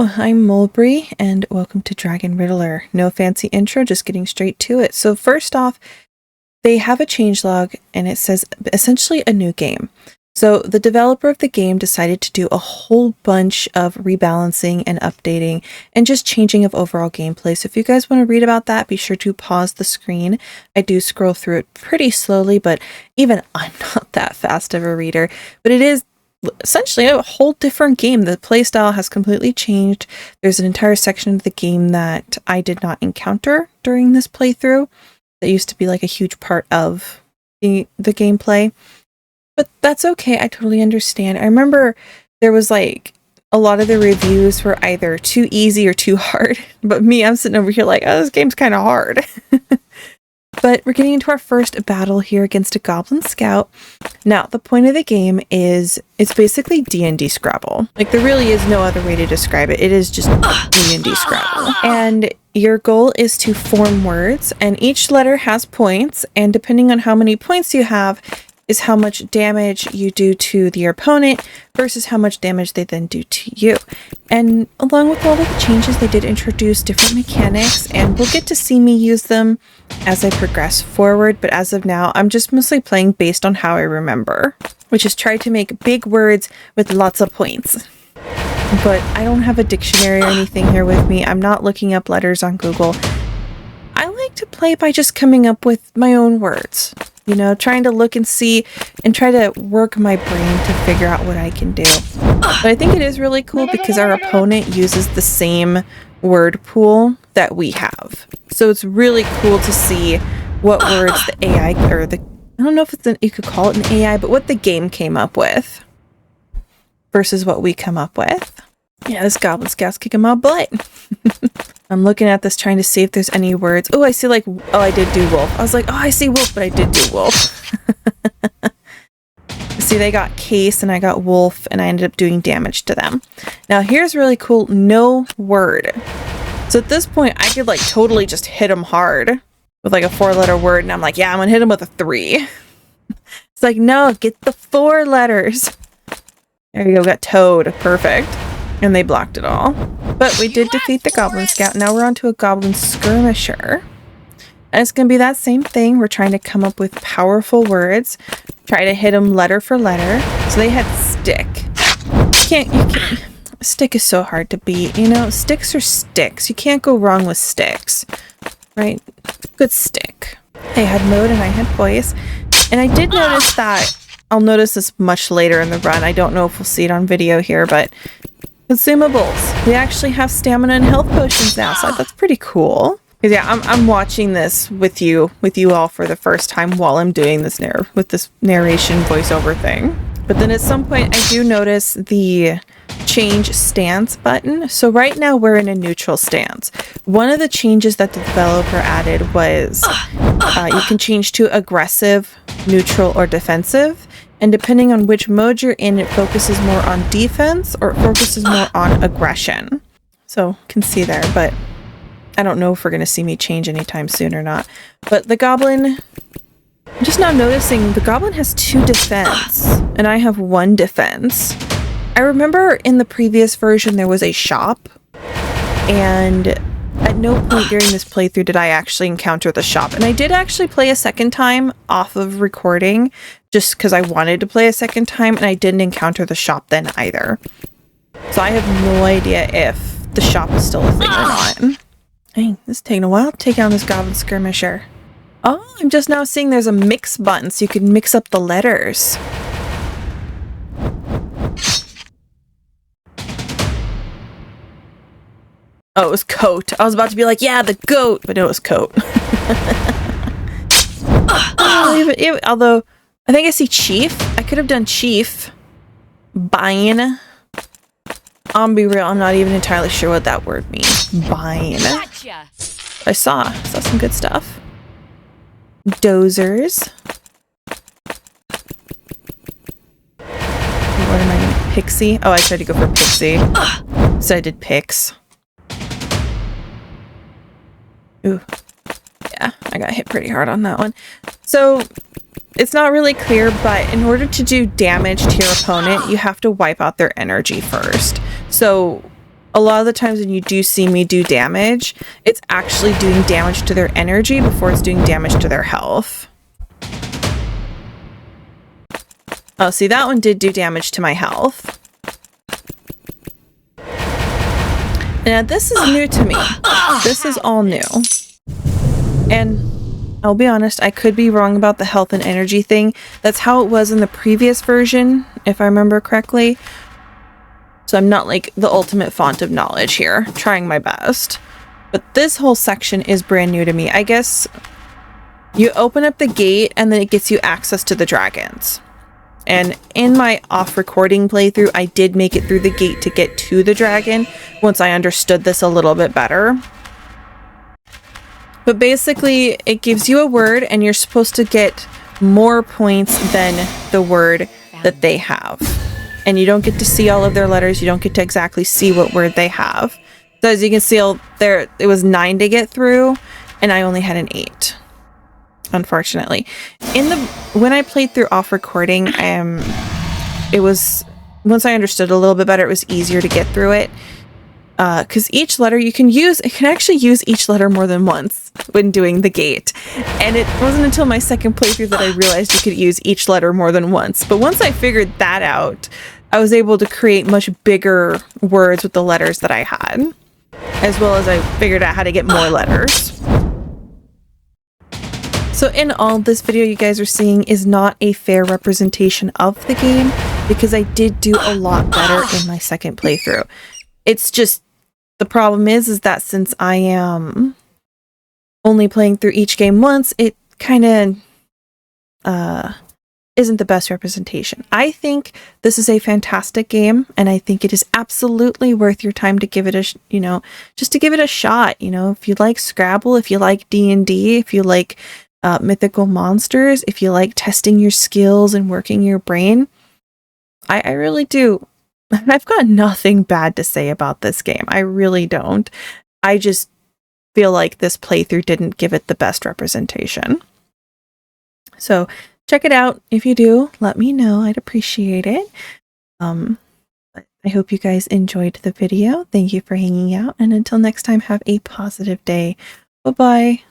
Hello, I'm Mulbre, and welcome to Dragon Riddler. No fancy intro, just getting straight to it. So first off, they have a changelog, and it says essentially a new game. So the developer of the game decided to do a whole bunch of rebalancing and updating and just changing of overall gameplay. So if you guys want to read about that, be sure to pause the screen. I do scroll through it pretty slowly, but even I'm not that fast of a reader. But it is essentially a whole different game. The playstyle has completely changed. There's an entire section of the game that I did not encounter during this playthrough that used to be like a huge part of the gameplay. But that's okay. I totally understand. I remember there was like a lot of the reviews were either too easy or too hard. But me, I'm sitting over here like, oh, this game's kind of hard. But we're getting into our first battle here against a Goblin Scout. Now, the point of the game is it's basically D&D Scrabble. Like, there really is no other way to describe it. It is just D&D Scrabble. And your goal is to form words, and each letter has points, and depending on how many points you have is how much damage you do to your opponent versus how much damage they then do to you. And along with all of the changes, they did introduce different mechanics, and we'll get to see me use them as I progress forward. But as of now, I'm just mostly playing based on how I remember, which is try to make big words with lots of points. But I don't have a dictionary or anything here with me. I'm not looking up letters on Google. I like to play by just coming up with my own words. You know, trying to look and see and try to work my brain to figure out what I can do. But I think it is really cool because our opponent uses the same word pool that we have. So it's really cool to see what words the AI, or I don't know if you could call it an AI, but what the game came up with versus what we come up with. Yeah, this Goblin Scout's kicking my butt. I'm looking at this trying to see if there's any words. Oh, I see like, oh, I did do wolf. I was like, oh, I see wolf, but I did do wolf. See, they got case and I got wolf and I ended up doing damage to them. Now here's really cool. No word. So at this point, I could like totally just hit them hard with like a 4-letter word. And I'm like, yeah, I'm going to hit them with a 3. It's like, no, get the 4 letters. There you go. Got toad. Perfect. And they blocked it all. But we did defeat the Goblin Scout. Now we're on to a Goblin Skirmisher. And it's going to be that same thing. We're trying to come up with powerful words. Try to hit them letter for letter. So they had stick. You can't. Stick is so hard to beat. You know, sticks are sticks. You can't go wrong with sticks. Right? Good stick. I had mode and I had voice. And I did notice that. I'll notice this much later in the run. I don't know if we'll see it on video here, but consumables. We actually have stamina and health potions now, so that's pretty cool. Because yeah, I'm watching this with you all for the first time while I'm doing this narration voiceover thing. But then at some point, I do notice the change stance button. So right now we're in a neutral stance. One of the changes that the developer added was you can change to aggressive, neutral, or defensive. And depending on which mode you're in, it focuses more on defense or it focuses more on aggression. So you can see there, but I don't know if we're going to see me change anytime soon or not. But the Goblin, I'm just now noticing the Goblin has 2 defense and I have 1 defense. I remember in the previous version there was a shop, and at no point during this playthrough did I actually encounter the shop. And I did actually play a second time off of recording just because I wanted to play a second time, and I didn't encounter the shop then either. So I have no idea if the shop is still a thing or not. Dang, this is taking a while to take on this Goblin Skirmisher. Oh, I'm just now seeing there's a mix button so you can mix up the letters. Oh, it was coat. I was about to be like, yeah, the goat, but it was coat. Although, I think I see chief. I could have done chief. Bine. I'll be real, I'm not even entirely sure what that word means. Bine. Gotcha. I saw some good stuff. Dozers. What am I gonna? Pixie? Oh, I tried to go for pixie. So I did pix. Ooh. Yeah, I got hit pretty hard on that one. So, it's not really clear, but in order to do damage to your opponent, you have to wipe out their energy first. So, a lot of the times when you do see me do damage, it's actually doing damage to their energy before it's doing damage to their health. Oh, see, that one did do damage to my health. Now, this is new to me. This is all new. And I'll be honest, I could be wrong about the health and energy thing. That's how it was in the previous version, if I remember correctly. So I'm not like the ultimate font of knowledge here, trying my best. But this whole section is brand new to me. I guess you open up the gate and then it gets you access to the dragons. And in my off-recording playthrough, I did make it through the gate to get to the dragon once I understood this a little bit better. But basically, it gives you a word and you're supposed to get more points than the word that they have. And you don't get to see all of their letters. You don't get to exactly see what word they have. So as you can see, there it was 9 to get through, and I only had an 8. Unfortunately, when I played through off recording, it was, once I understood a little bit better, it was easier to get through it. Because each letter you can actually use each letter more than once when doing the gate. And it wasn't until my second playthrough that I realized you could use each letter more than once. But once I figured that out, I was able to create much bigger words with the letters that I had, as well as I figured out how to get more letters. So in all, this video you guys are seeing is not a fair representation of the game, because I did do a lot better in my second playthrough. It's just, the problem is that since I am only playing through each game once, it kind of isn't the best representation. I think this is a fantastic game, and I think it is absolutely worth your time to give it a, just to give it a shot. If you like Scrabble, if you like D&D, if you like mythical monsters, if you like testing your skills and working your brain, I really do. I've got nothing bad to say about this game. I really don't. I just feel like this playthrough didn't give it the best representation. So check it out. If you do, let me know. I'd appreciate it. But I hope you guys enjoyed the video. Thank you for hanging out. And until next time, have a positive day. Bye-bye.